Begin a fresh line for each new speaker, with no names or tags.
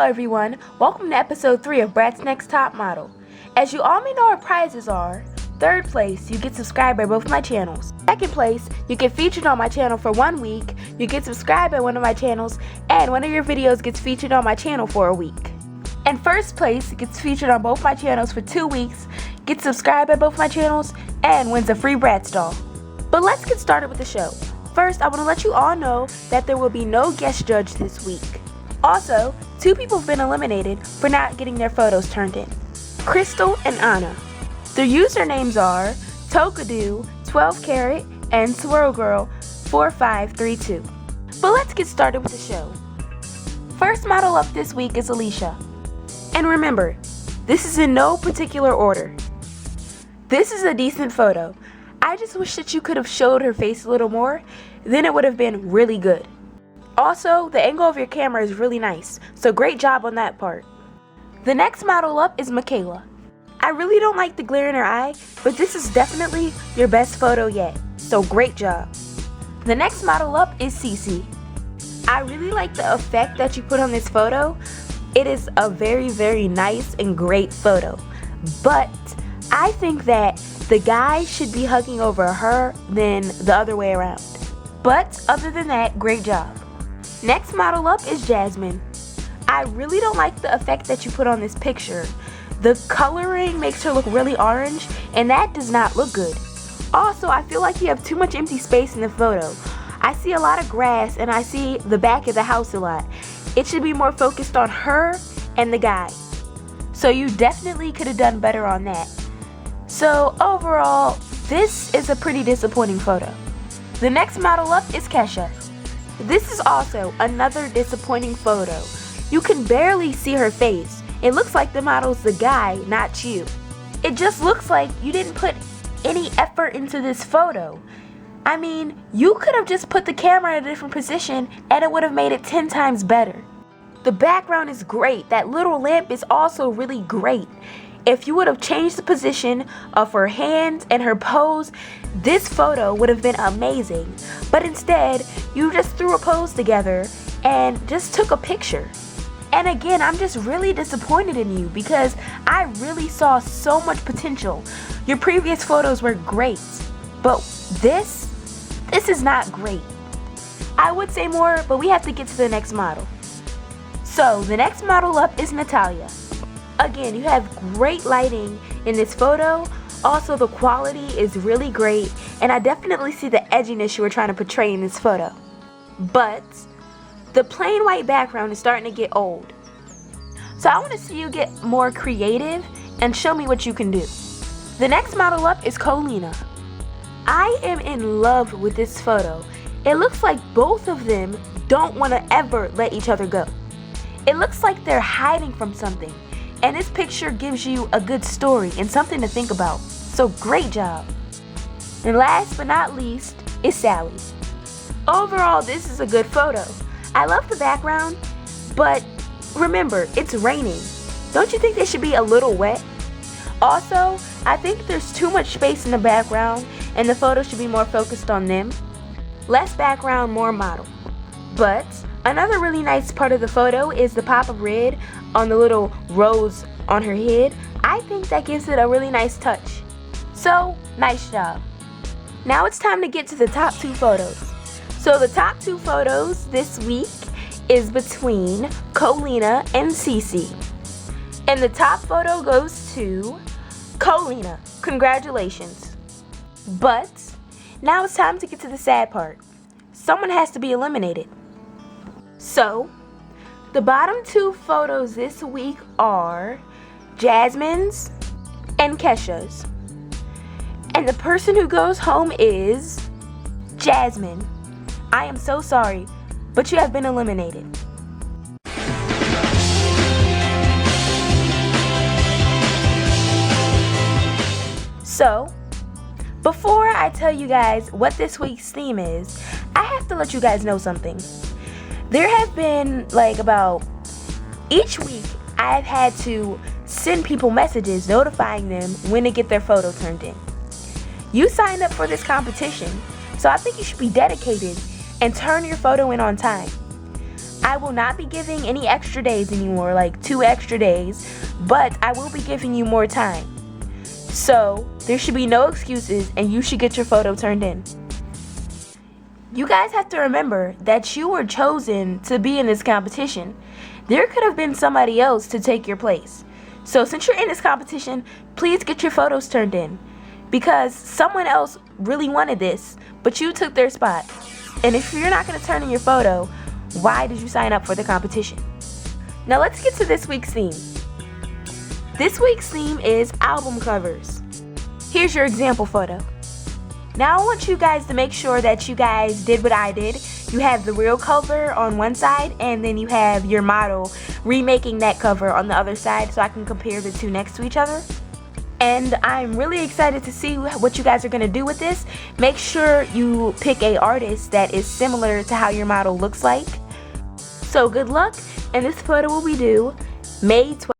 everyone, welcome to episode 3 of Bratz Next Top Model. As you all may know, our prizes are: 3rd place, you get subscribed by both my channels. 2nd place, you get featured on my channel for 1 week, you get subscribed by one of my channels, and one of your videos gets featured on my channel for a week. And 1st place gets featured on both my channels for 2 weeks, gets subscribed by both my channels, and wins a free Bratz doll. But let's get started with the show. First, I want to let you all know that there will be no guest judge this week. Also, 2 people have been eliminated for not getting their photos turned in: Crystal and Anna. Their usernames are Tokadu, 12 Carat, and Swirl Girl 4532. But let's get started with the show. First model up this week is Alicia. And remember, this is in no particular order. This is a decent photo. I just wish that you could have showed her face a little more, then it would have been really good. Also, the angle of your camera is really nice, so great job on that part. The next model up is Michaela. I really don't like the glare in her eye, but this is definitely your best photo yet, so great job. The next model up is Cece. I really like the effect that you put on this photo. It is a very nice and great photo, but I think that the guy should be hugging over her than the other way around. But other than that, great job. Next model up is Jasmine. I really don't like the effect that you put on this picture. The coloring makes her look really orange, and that does not look good. Also, I feel like you have too much empty space in the photo. I see a lot of grass, and I see the back of the house a lot. It should be more focused on her and the guy. So you definitely could have done better on that. So overall, this is a pretty disappointing photo. The next model up is Kesha. This is also another disappointing photo. You can barely see her face. It looks like the model's the guy, not you. It just looks like you didn't put any effort into this photo. I mean, you could have just put the camera in a different position and it would have made it 10 times better. The background is great. That little lamp is also really great. If you would have changed the position of her hands and her pose, this photo would have been amazing. But instead, you just threw a pose together and just took a picture. And again, I'm just really disappointed in you because I really saw so much potential. Your previous photos were great, but this is not great. I would say more, but we have to get to the next model. So the next model up is Natalia. Again, you have great lighting in this photo. Also, the quality is really great, and I definitely see the edginess you were trying to portray in this photo. But the plain white background is starting to get old. So I want to see you get more creative and show me what you can do. The next model up is Colina. I am in love with this photo. It looks like both of them don't want to ever let each other go. It looks like they're hiding from something. And this picture gives you a good story and something to think about. So great job. And last but not least is Sally. Overall, this is a good photo. I love the background, but remember, it's raining. Don't you think they should be a little wet? Also, I think there's too much space in the background and the photo should be more focused on them. Less background, more model. But another really nice part of the photo is the pop of red on the little rose on her head. I think that gives it a really nice touch. So, nice job. Now it's time to get to the top 2 photos. So the top 2 photos this week is between Colina and Cece. And the top photo goes to Colina. Congratulations. But now it's time to get to the sad part. Someone has to be eliminated. So, the bottom 2 photos this week are Jasmine's and Kesha's. And the person who goes home is Jasmine. I am so sorry, but you have been eliminated. So, before I tell you guys what this week's theme is, I have to let you guys know something. There have been about each week I've had to send people messages notifying them when to get their photo turned in. You signed up for this competition, so I think you should be dedicated and turn your photo in on time. I will not be giving any extra days anymore, like 2 extra days, but I will be giving you more time. So there should be no excuses and you should get your photo turned in. You guys have to remember that you were chosen to be in this competition. There could have been somebody else to take your place. So since you're in this competition, please get your photos turned in, because someone else really wanted this, but you took their spot. And if you're not going to turn in your photo, why did you sign up for the competition? Now let's get to this week's theme. This week's theme is album covers. Here's your example photo. Now I want you guys to make sure that you guys did what I did. You have the real cover on one side, and then you have your model remaking that cover on the other side, so I can compare the two next to each other. And I'm really excited to see what you guys are going to do with this. Make sure you pick a artist that is similar to how your model looks like. So good luck, and this photo will be due May 12th.